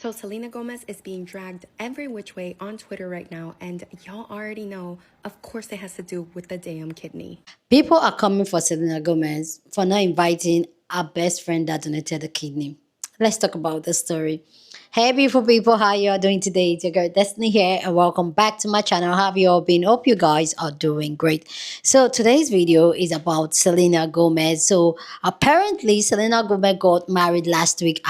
So Selena Gomez is being dragged every which way on Twitter right now, and y'all already know, of course it has to do with the damn kidney. People are coming for Selena Gomez for not inviting our best friend that donated a kidney. Let's talk about the story. Hey, beautiful people, how you are doing today? It's your girl Destiny here, and welcome back to my channel. How have you all been? Hope you guys are doing great. So today's video is about Selena Gomez. So apparently, Selena Gomez got married last week.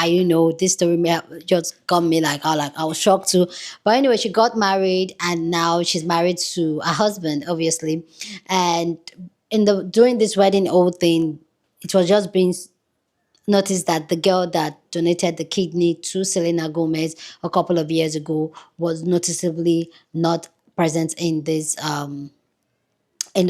This story just got me I was shocked too. But anyway, she got married, and now she's married to a husband, obviously, and during this wedding whole thing, it was just being noticed that the girl that donated the kidney to Selena Gomez a couple of years ago was noticeably not present in the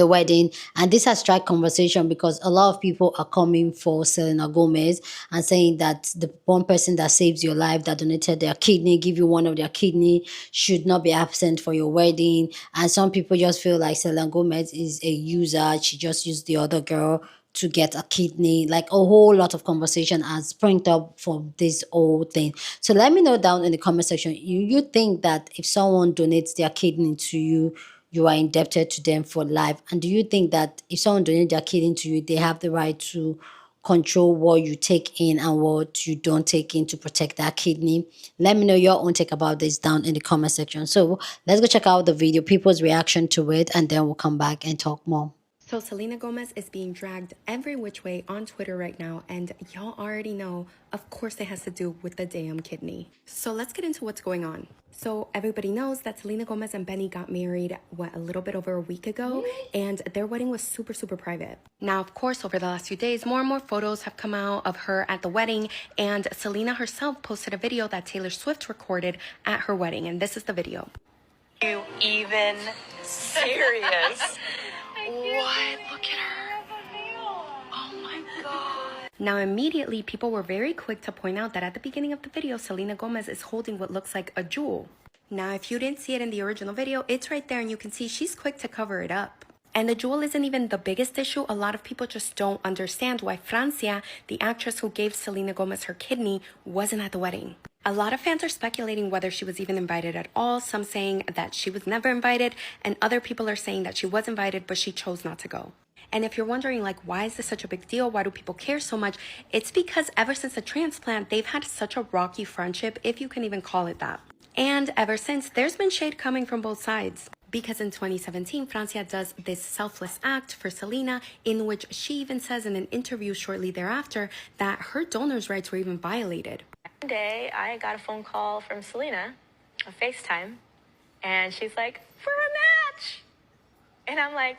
wedding, and this has struck conversation because a lot of people are coming for Selena Gomez and saying that the one person that saves your life, that donated their kidney, give you one of their kidney, should not be absent for your wedding. And some people just feel like Selena Gomez is a user, she just used the other girl to get a kidney. Like, a whole lot of conversation has sprung up from this whole thing. So let me know down in the comment section, you think that if someone donates their kidney to you, you are indebted to them for life? And do you think that if someone donates their kidney to you, they have the right to control what you take in and what you don't take in to protect that kidney? Let me know your own take about this down in the comment section. So let's go check out the video, people's reaction to it, and then we'll come back and talk more. So Selena Gomez is being dragged every which way on Twitter right now, and y'all already know, of course it has to do with the damn kidney. So let's get into what's going on. So everybody knows that Selena Gomez and Benny got married, a little bit over a week ago, and their wedding was super, super private. Now, of course, over the last few days, more and more photos have come out of her at the wedding, and Selena herself posted a video that Taylor Swift recorded at her wedding, and this is the video. You even serious? What? Look at her. Oh my god. Now, immediately, people were very quick to point out that at the beginning of the video, Selena Gomez is holding what looks like a jewel. Now, if you didn't see it in the original video, it's right there, and you can see she's quick to cover it up. And the jewel isn't even the biggest issue. A lot of people just don't understand why Francia, the actress who gave Selena Gomez her kidney, wasn't at the wedding. A lot of fans are speculating whether she was even invited at all, some saying that she was never invited, and other people are saying that she was invited, but she chose not to go. And if you're wondering, like, why is this such a big deal? Why do people care so much? It's because ever since the transplant, they've had such a rocky friendship, if you can even call it that. And ever since, there's been shade coming from both sides. Because in 2017, Francia does this selfless act for Selena, in which she even says in an interview shortly thereafter that her donor's rights were even violated. One day, I got a phone call from Selena, a FaceTime, and she's like, for a match! And I'm like,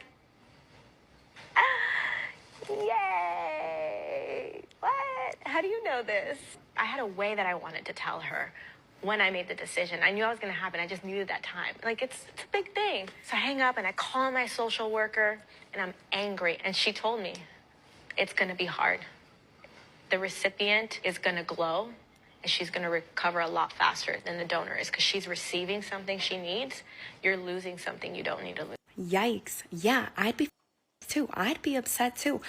yay! What? How do you know this? I had a way that I wanted to tell her when I made the decision. I knew it was going to happen. I just needed that time. Like, it's a big thing. So I hang up and I call my social worker, and I'm angry. And she told me, it's going to be hard. The recipient is going to glow, and she's going to recover a lot faster than the donor is, because she's receiving something she needs. You're losing something you don't need to lose. Yikes. Yeah, I'd be too. I'd be upset too.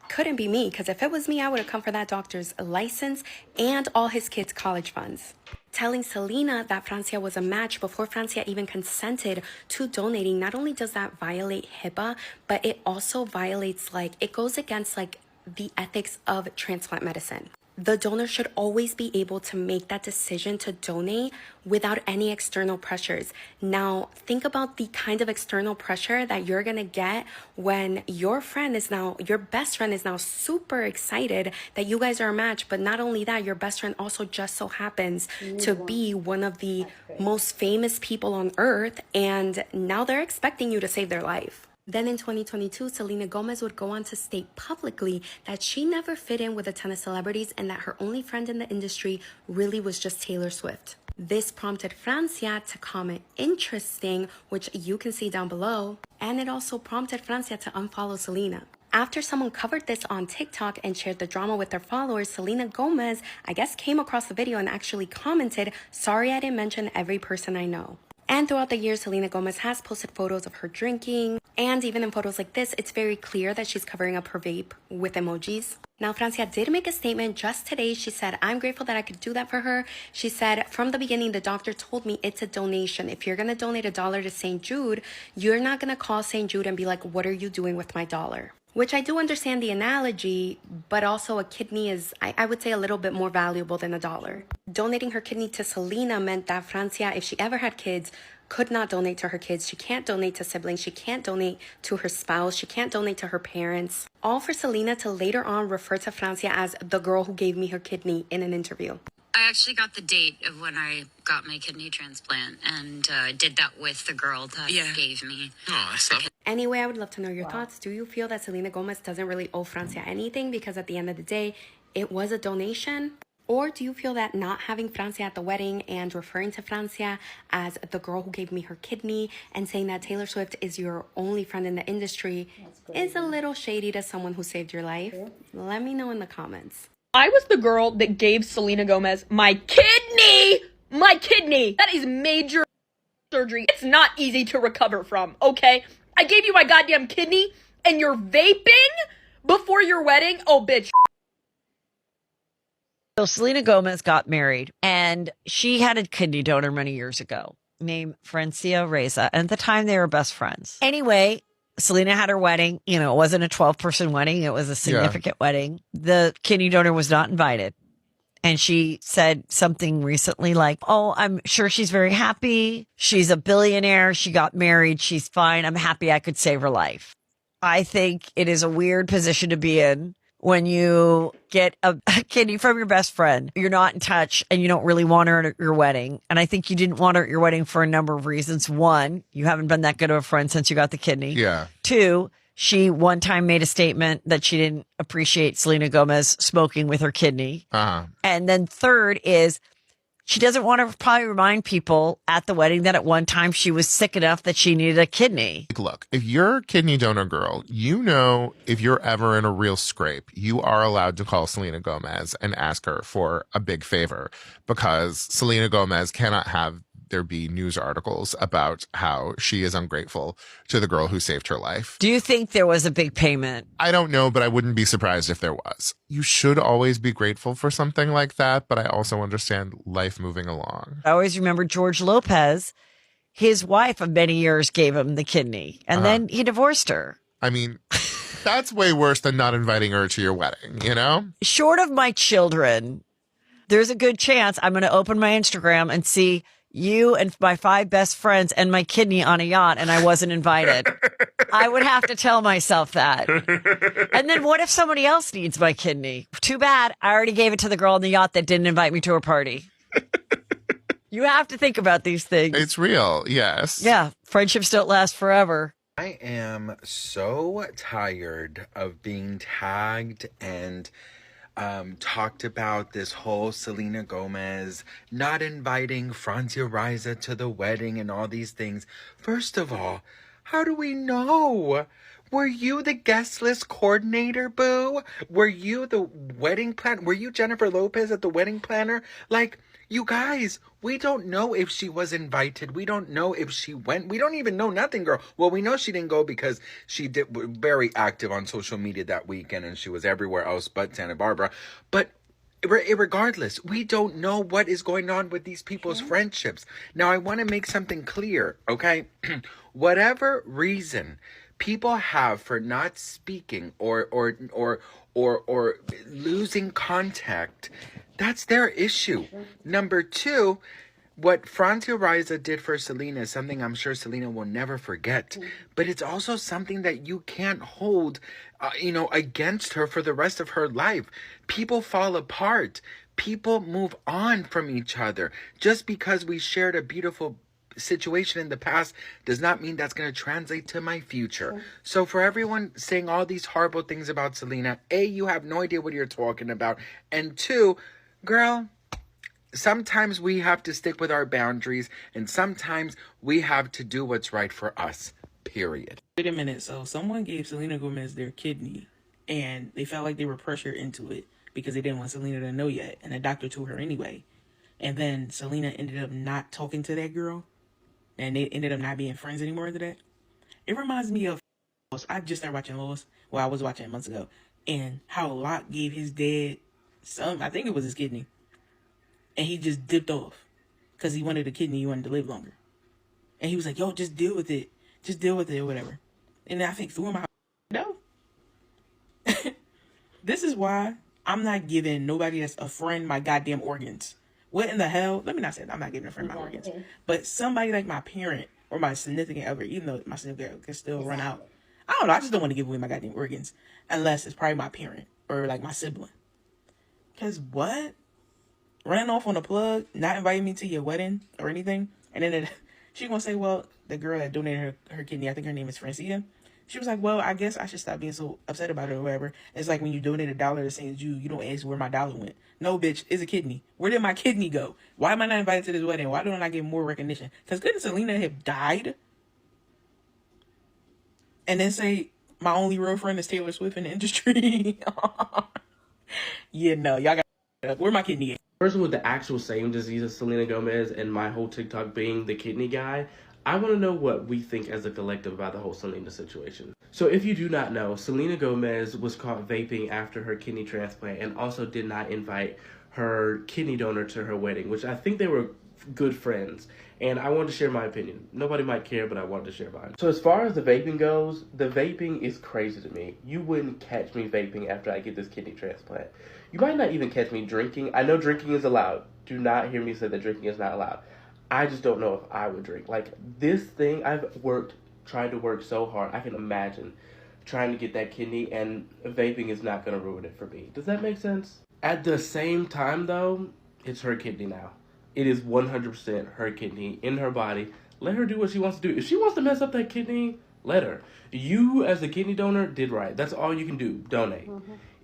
Couldn't be me, because if it was me, I would have come for that doctor's license and all his kids' college funds. Telling Selena that Francia was a match before Francia even consented to donating, not only does that violate HIPAA, but it also violates, it goes against, the ethics of transplant medicine. The donor should always be able to make that decision to donate without any external pressures. Now, think about the kind of external pressure that you're gonna get when your best friend is now super excited that you guys are a match. But not only that, your best friend also just so happens to be one of the most famous people on earth, and now they're expecting you to save their life. Then in 2022, Selena Gomez would go on to state publicly that she never fit in with a ton of celebrities and that her only friend in the industry really was just Taylor Swift. This prompted Francia to comment interesting, which you can see down below, and it also prompted Francia to unfollow Selena. After someone covered this on TikTok and shared the drama with their followers, Selena Gomez, I guess, came across the video and actually commented, "Sorry I didn't mention every person I know." And throughout the years, Selena Gomez has posted photos of her drinking. And even in photos like this, it's very clear that she's covering up her vape with emojis. Now, Francia did make a statement just today. She said, I'm grateful that I could do that for her. She said, from the beginning, the doctor told me it's a donation. If you're going to donate $1 to St. Jude, you're not going to call St. Jude and be like, what are you doing with my dollar? Which I do understand the analogy, but also a kidney is, I would say, a little bit more valuable than $1. Donating her kidney to Selena meant that Francia, if she ever had kids, could not donate to her kids. She can't donate to siblings. She can't donate to her spouse. She can't donate to her parents. All for Selena to later on refer to Francia as the girl who gave me her kidney in an interview. I actually got the date of when I got my kidney transplant and did that with the girl that gave me. Oh, so. Anyway, I would love to know your thoughts. Do you feel that Selena Gomez doesn't really owe Francia anything because at the end of the day, it was a donation? Or do you feel that not having Francia at the wedding and referring to Francia as the girl who gave me her kidney and saying that Taylor Swift is your only friend in the industry is a little shady to someone who saved your life? Let me know in the comments. I was the girl that gave Selena Gomez my kidney! My kidney! That is major surgery. It's not easy to recover from, okay? I gave you my goddamn kidney and you're vaping before your wedding? Oh, bitch. So Selena Gomez got married and she had a kidney donor many years ago named Francia Reza. And at the time they were best friends. Anyway, Selena had her wedding. You know, it wasn't a 12-person wedding. It was a significant wedding. The kidney donor was not invited. And she said something recently like, oh, I'm sure she's very happy. She's a billionaire. She got married. She's fine. I'm happy I could save her life. I think it is a weird position to be in when you get a kidney from your best friend. You're not in touch and you don't really want her at your wedding. And I think you didn't want her at your wedding for a number of reasons. One, you haven't been that good of a friend since you got the kidney. Yeah. Two, she one time made a statement that she didn't appreciate Selena Gomez smoking with her kidney. Uh-huh. And then third is she doesn't want to probably remind people at the wedding that at one time she was sick enough that she needed a kidney. Look, if you're a kidney donor girl, you know if you're ever in a real scrape, you are allowed to call Selena Gomez and ask her for a big favor because Selena Gomez cannot have there be news articles about how she is ungrateful to the girl who saved her life. Do you think there was a big payment? I don't know, but I wouldn't be surprised if there was. You should always be grateful for something like that, but I also understand life moving along. I always remember George Lopez, his wife of many years gave him the kidney, and then he divorced her. I mean, that's way worse than not inviting her to your wedding, you know? Short of my children, there's a good chance I'm going to open my Instagram and see you and my 5 best friends and my kidney on a yacht and I wasn't invited. I would have to tell myself that. And then what if somebody else needs my kidney? Too bad. I already gave it to the girl on the yacht that didn't invite me to her party. You have to think about these things. It's real, yes. Yeah, friendships don't last forever. I am so tired of being tagged and talked about this whole Selena Gomez not inviting Francia Reza to the wedding and all these things. First of all, how do we know? Were you the guest list coordinator, boo? Were you the wedding planner? Were you Jennifer Lopez at the wedding planner? Like, you guys, we don't know if she was invited. We don't know if she went. We don't even know nothing, girl. Well, we know she didn't go because she did very active on social media that weekend and she was everywhere else but Santa Barbara. But regardless, we don't know what is going on with these people's friendships. Now, I want to make something clear, okay? Whatever reason people have for not speaking or losing contact, that's their issue. Number two, what Francia Reza did for Selena is something I'm sure Selena will never forget. But it's also something that you can't hold, against her for the rest of her life. People fall apart. People move on from each other. Just because we shared a beautiful situation in the past does not mean that's going to translate to my future. So for everyone saying all these horrible things about Selena, A, you have no idea what you're talking about. And two, girl, sometimes we have to stick with our boundaries and sometimes we have to do what's right for us, period. Wait a minute. So someone gave Selena Gomez their kidney and they felt like they were pressured into it because they didn't want Selena to know yet. And the doctor told her anyway. And then Selena ended up not talking to that girl. and they ended up not being friends anymore after that. It reminds me of I just started watching Lost. Well, I was watching it months ago, and how Locke gave his dad some, I think it was his kidney, and he just dipped off because he wanted a kidney. He wanted to live longer, and he was like, "Yo, just deal with it, or whatever." And I think through my no. This is why I'm not giving nobody that's a friend my goddamn organs. What in the hell? Let me not say that. I'm not giving a friend my organs. But somebody like my parent or my significant other, even though my significant other can still run out. I don't know. I just don't want to give away my goddamn organs. Unless it's probably my parent or like my sibling. Because what? Running off on a plug, not inviting me to your wedding or anything. And then she going to say, well, the girl that donated her kidney, I think her name is Francia. She was like, well, I guess I should stop being so upset about it or whatever. It's like when you donate $1 to St. Jude, you don't ask where my dollar went. No, bitch, it's a kidney. Where did my kidney go? Why am I not invited to this wedding? Why don't I get more recognition? Because couldn't Selena have died? And then say, my only real friend is Taylor Swift in the industry. Yeah, no, y'all got where my kidney at? Person with the actual same disease as Selena Gomez and my whole TikTok being the kidney guy, I want to know what we think as a collective about the whole Selena situation. So if you do not know, Selena Gomez was caught vaping after her kidney transplant and also did not invite her kidney donor to her wedding, which I think they were good friends. And I wanted to share my opinion. Nobody might care, but I wanted to share mine. So as far as the vaping goes, the vaping is crazy to me. You wouldn't catch me vaping after I get this kidney transplant. You might not even catch me drinking. I know drinking is allowed. Do not hear me say that drinking is not allowed. I just don't know if I would drink. Like, this thing, I've tried to work so hard. I can imagine trying to get that kidney, and vaping is not going to ruin it for me. Does that make sense? At the same time, though, it's her kidney now. It is 100% her kidney in her body. Let her do what she wants to do. If she wants to mess up that kidney, let her. You, as the kidney donor, did right. That's all you can do. Donate.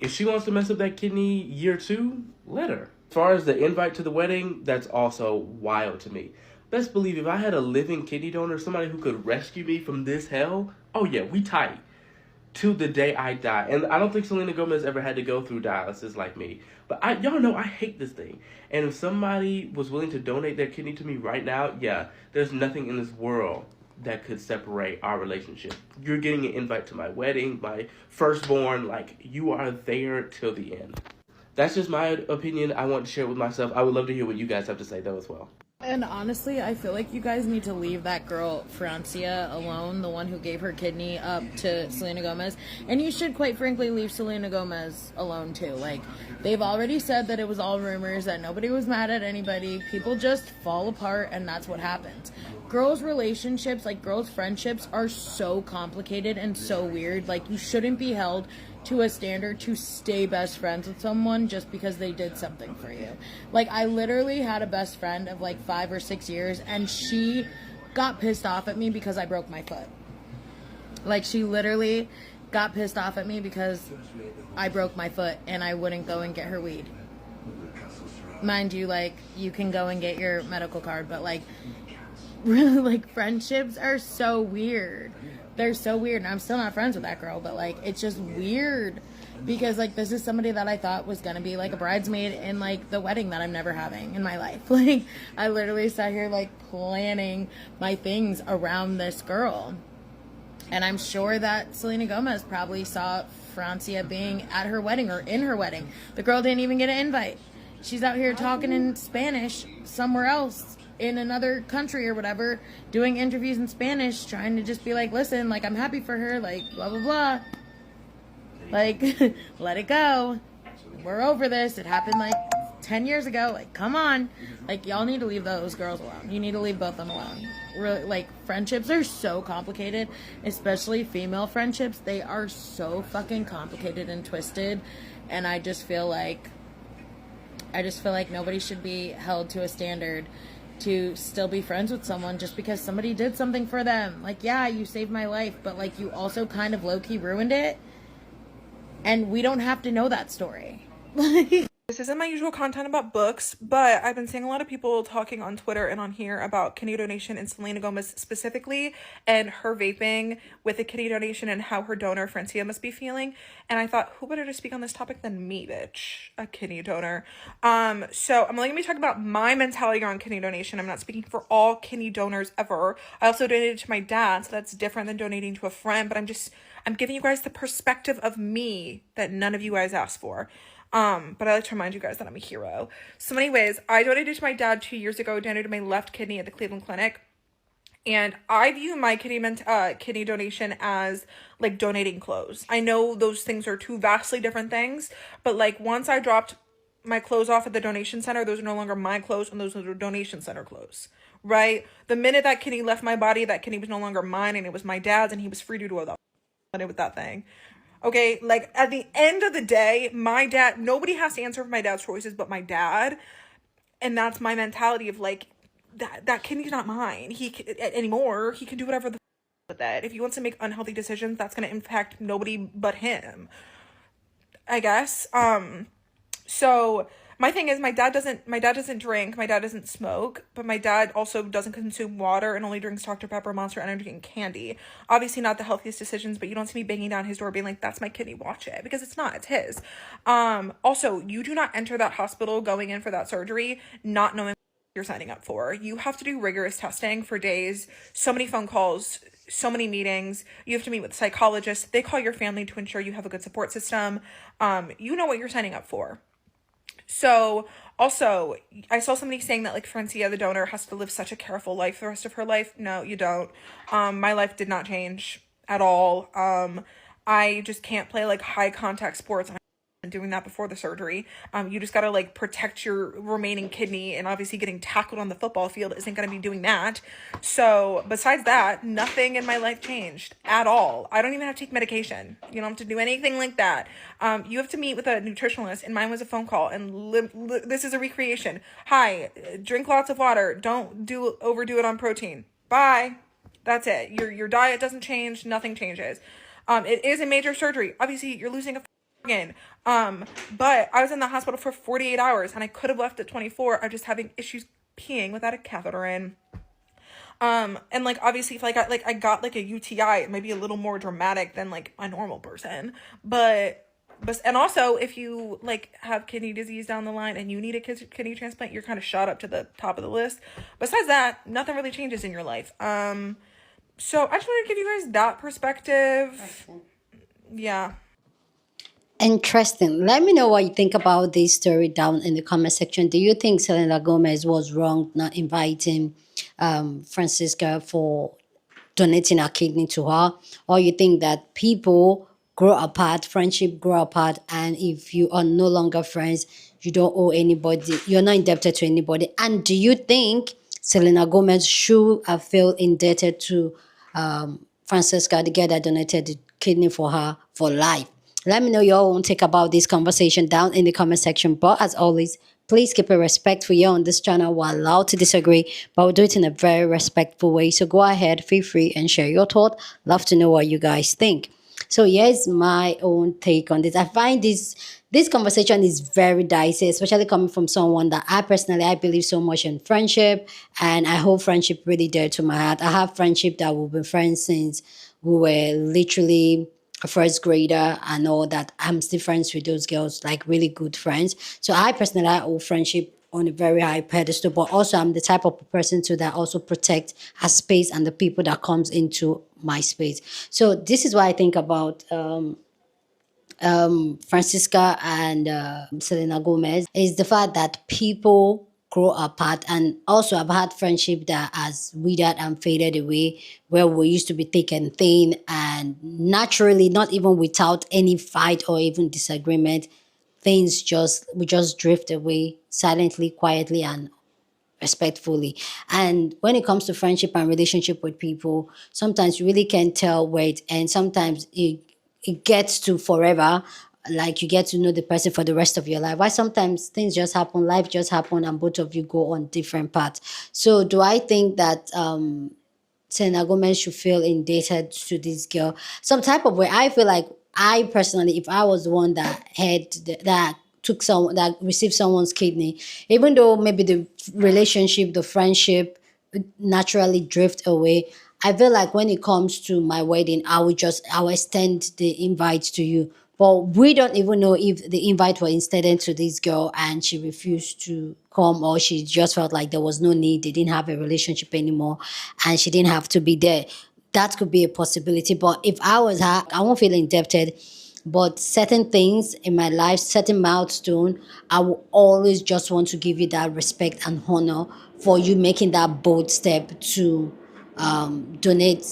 If she wants to mess up that kidney year 2, let her. As far as the invite to the wedding, that's also wild to me. Best believe if I had a living kidney donor, somebody who could rescue me from this hell, oh yeah, we tight. Till the day I die. And I don't think Selena Gomez ever had to go through dialysis like me. But y'all know I hate this thing. And if somebody was willing to donate their kidney to me right now, yeah, there's nothing in this world that could separate our relationship. You're getting an invite to my wedding, my firstborn, like, you are there till the end. That's just my opinion. I want to share it with myself. I would love to hear what you guys have to say, though, as well. And honestly, I feel like you guys need to leave that girl, Francia, alone, the one who gave her kidney up to Selena Gomez. And you should, quite frankly, leave Selena Gomez alone, too. Like, they've already said that it was all rumors, that nobody was mad at anybody. People just fall apart, and that's what happens. Girls' relationships, like, girls' friendships are so complicated and so weird. Like, you shouldn't be held to a standard to stay best friends with someone just because they did something for you. Like, I literally had a best friend of like 5 or 6 years, and she got pissed off at me because I broke my foot. Like, she literally got pissed off at me because I broke my foot and I wouldn't go and get her weed. Mind you, like, you can go and get your medical card, but like, really, like, friendships are so weird. They're so weird, and I'm still not friends with that girl, but like, it's just weird because like, this is somebody that I thought was gonna be like a bridesmaid in like the wedding that I'm never having in my life. Like, I literally sat here like planning my things around this girl, and I'm sure that Selena Gomez probably saw Francia being at her wedding or in her wedding. The girl didn't even get an invite. She's out here talking in Spanish somewhere else in another country or whatever, doing interviews in Spanish, trying to just be like, listen, like, I'm happy for her, like, blah, blah, blah. Like, let it go. We're over this. It happened, like, 10 years ago. Like, come on. Like, y'all need to leave those girls alone. You need to leave both of them alone. Really, like, friendships are so complicated, especially female friendships. They are so fucking complicated and twisted, and I just feel like nobody should be held to a standard to still be friends with someone just because somebody did something for them. Like, yeah, you saved my life, but like, you also kind of low-key ruined it, and we don't have to know that story. This isn't my usual content about books, but I've been seeing a lot of people talking on Twitter and on here about kidney donation and Selena Gomez specifically, and her vaping with a kidney donation and how her donor Francia must be feeling. And I thought, who better to speak on this topic than me, bitch, a kidney donor. So I'm only gonna be talking about my mentality on kidney donation. I'm not speaking for all kidney donors ever. I also donated to my dad, so that's different than donating to a friend. But I'm giving you guys the perspective of me that none of you guys asked for. But I like to remind you guys that I'm a hero. So anyways, I donated to my dad 2 years ago, donated my left kidney at the Cleveland Clinic. And I view my kidney donation as like donating clothes. I know those things are two vastly different things, but like once I dropped my clothes off at the donation center, those are no longer my clothes and those are the donation center clothes, right? The minute that kidney left my body, that kidney was no longer mine and it was my dad's, and he was free to do what wanted with that thing. Okay, like at the end of the day, my dad, nobody has to answer for my dad's choices but my dad. And that's my mentality of like, that kidney's not mine. Anymore. He can do whatever with that. If he wants to make unhealthy decisions, that's going to impact nobody but him, I guess. So my thing is, my dad doesn't drink, my dad doesn't smoke, but my dad also doesn't consume water and only drinks Dr. Pepper, Monster Energy, and candy. Obviously not the healthiest decisions, but you don't see me banging down his door being like, that's my kidney, watch it, because it's not, it's his. Also, you do not enter that hospital going in for that surgery not knowing what you're signing up for. You have to do rigorous testing for days, so many phone calls, so many meetings. You have to meet with psychologists. They call your family to ensure you have a good support system. You know what you're signing up for. So also, I saw somebody saying that like Francia, the donor, has to live such a careful life the rest of her life. No, you don't. My life did not change at all. I just can't play like high contact sports. I'm doing that before the surgery. You just gotta like protect your remaining kidney, and obviously getting tackled on the football field isn't gonna be doing that. So besides that, nothing in my life changed at all. I don't even have to take medication. You don't have to do anything like that. You have to meet with a nutritionalist, and mine was a phone call. And this is a recreation. Hi, drink lots of water. Don't overdo it on protein. Bye. That's it. Your diet doesn't change. Nothing changes. It is a major surgery. Obviously, you're losing a organ. But I was in the hospital for 48 hours and I could have left at 24. I'm just having issues peeing without a catheter in. And like obviously if I got like a UTI, it might be a little more dramatic than like a normal person. But and also if you like have kidney disease down the line and you need a kidney transplant, you're kind of shot up to the top of the list. Besides that, nothing really changes in your life. So I just wanted to give you guys that perspective. Yeah. Interesting. Let me know what you think about this story down in the comment section. Do you think Selena Gomez was wrong not inviting Francisca for donating her kidney to her? Or you think that people grow apart, friendship grow apart, and if you are no longer friends, you don't owe anybody, you're not indebted to anybody? And do you think Selena Gomez should have felt indebted to Francisca, the girl that donated the kidney for her for life? Let me know your own take about this conversation down in the comment section. But as always, please keep it respectful. Here on this channel, we're allowed to disagree, but we'll do it in a very respectful way. So go ahead, feel free and share your thought. Love to know what you guys think. So here's my own take on this. I find this conversation is very dicey, especially coming from someone that I believe so much in friendship, and I hold friendship really dear to my heart. I have friendship that we've been friends since we were literally a first grader and all that. I'm still friends with those girls, like really good friends. So I hold friendship on a very high pedestal, but also I'm the type of person too that also protect her space and the people that comes into my space. So this is what I think about Francisca and Selena Gomez, is the fact that people grow apart. And also I've had friendship that has withered and faded away, where we used to be thick and thin, and naturally, not even without any fight or even disagreement, we just drift away silently, quietly, and respectfully. And when it comes to friendship and relationship with people, sometimes you really can't tell where it ends. Sometimes it gets to forever, like you get to know the person for the rest of your life. Why sometimes things just happen, life just happen, and both of you go on different paths. So do I think that Selena Gomez should feel indebted to this girl some type of way? I feel like, I personally, if I was the one that received someone's kidney, even though maybe the relationship, the friendship naturally drift away. I feel like when it comes to my wedding, I will extend the invite to you. But we don't even know if the invite was extended to this girl and she refused to come, or she just felt like there was no need, they didn't have a relationship anymore and she didn't have to be there. That could be a possibility. But if I was her, I won't feel indebted. But certain things in my life, certain milestone, I will always just want to give you that respect and honor for you making that bold step to donate,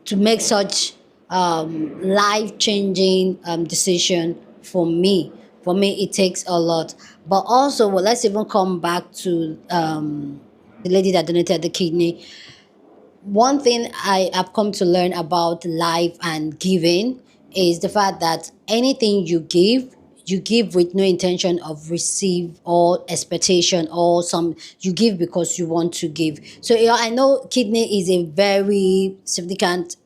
to make such life changing decision for me. For me, it takes a lot. But also, well, let's even come back to the lady that donated the kidney. One thing I have come to learn about life and giving is the fact that anything you give with no intention of receive or expectation, or some you give because you want to give. So yeah, I know kidney is a very significant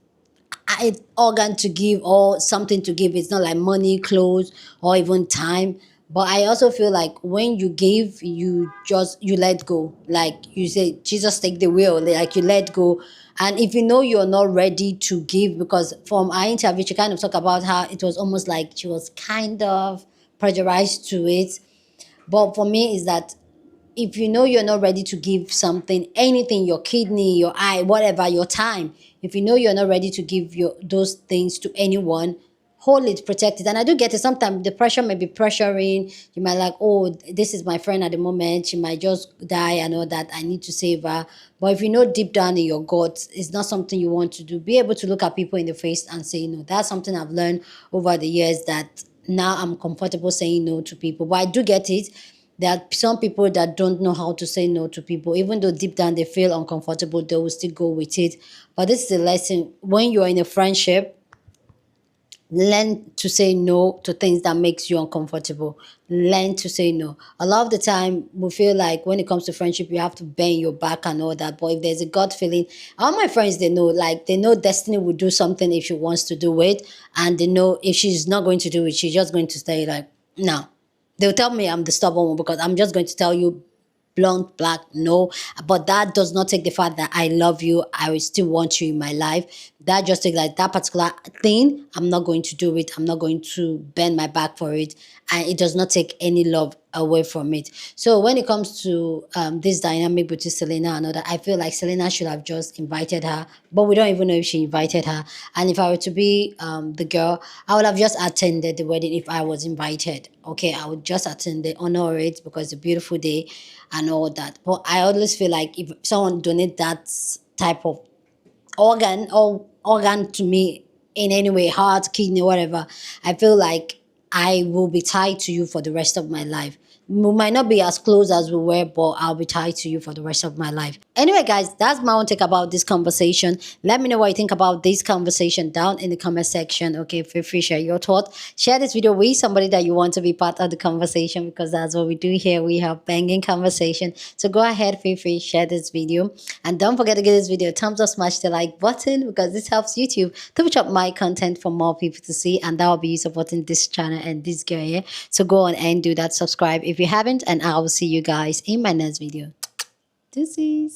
organ to give or something to give. It's not like money, clothes, or even time. But I also feel like when you give, you let go. Like you say, Jesus take the wheel. Like you let go. And if you know you're not ready to give, because from our interview, she kind of talked about how it was almost like she was kind of pressurized to it. But for me, is that if you know you're not ready to give something, anything, your kidney, your eye, whatever, your time, if you know you're not ready to give those things to anyone, hold it, protect it. And I do get it. Sometimes the pressure may be pressuring. You might like, oh, this is my friend at the moment. She might just die and all that. I need to save her. But if you know deep down in your guts, it's not something you want to do. Be able to look at people in the face and say no. That's something I've learned over the years, that now I'm comfortable saying no to people. But I do get it. There are some people that don't know how to say no to people. Even though deep down they feel uncomfortable, they will still go with it. But this is a lesson. When you're in a friendship, learn to say no to things that makes you uncomfortable. Learn to say no. A lot of the time we feel like when it comes to friendship you have to bend your back and all that, but if there's a gut feeling, all my friends, they know, like they know Destiny will do something if she wants to do it, and they know if she's not going to do it, she's just going to stay like, no. They'll tell me I'm the stubborn one because I'm just going to tell you blunt, black, no. But that does not take the fact that I love you, I will still want you in my life. That just takes like that particular thing, I'm not going to do it, I'm not going to bend my back for it, and it does not take any love away from it. So when it comes to this dynamic between Selena and other, I feel like Selena should have just invited her, but we don't even know if she invited her. And if I were to be the girl, I would have just attended the wedding if I was invited. Okay, I would just attend it, honor it because it's a beautiful day and all that. But I always feel like if someone donate that type of organ to me in any way, heart, kidney, whatever, I feel like I will be tied to you for the rest of my life. We might not be as close as we were, but I'll be tied to you for the rest of my life. Anyway, guys, that's my own take about this conversation. Let me know what you think about this conversation down in the comment section. Okay, feel free to share your thoughts. Share this video with somebody that you want to be part of the conversation, because that's what we do here. We have banging conversation. So go ahead, feel free to share this video. And don't forget to give this video a thumbs up, smash the like button, because this helps YouTube to push up my content for more people to see. And that will be you supporting this channel and this girl here. So go on and do that. Subscribe if you haven't, and I will see you guys in my next video. Deuces.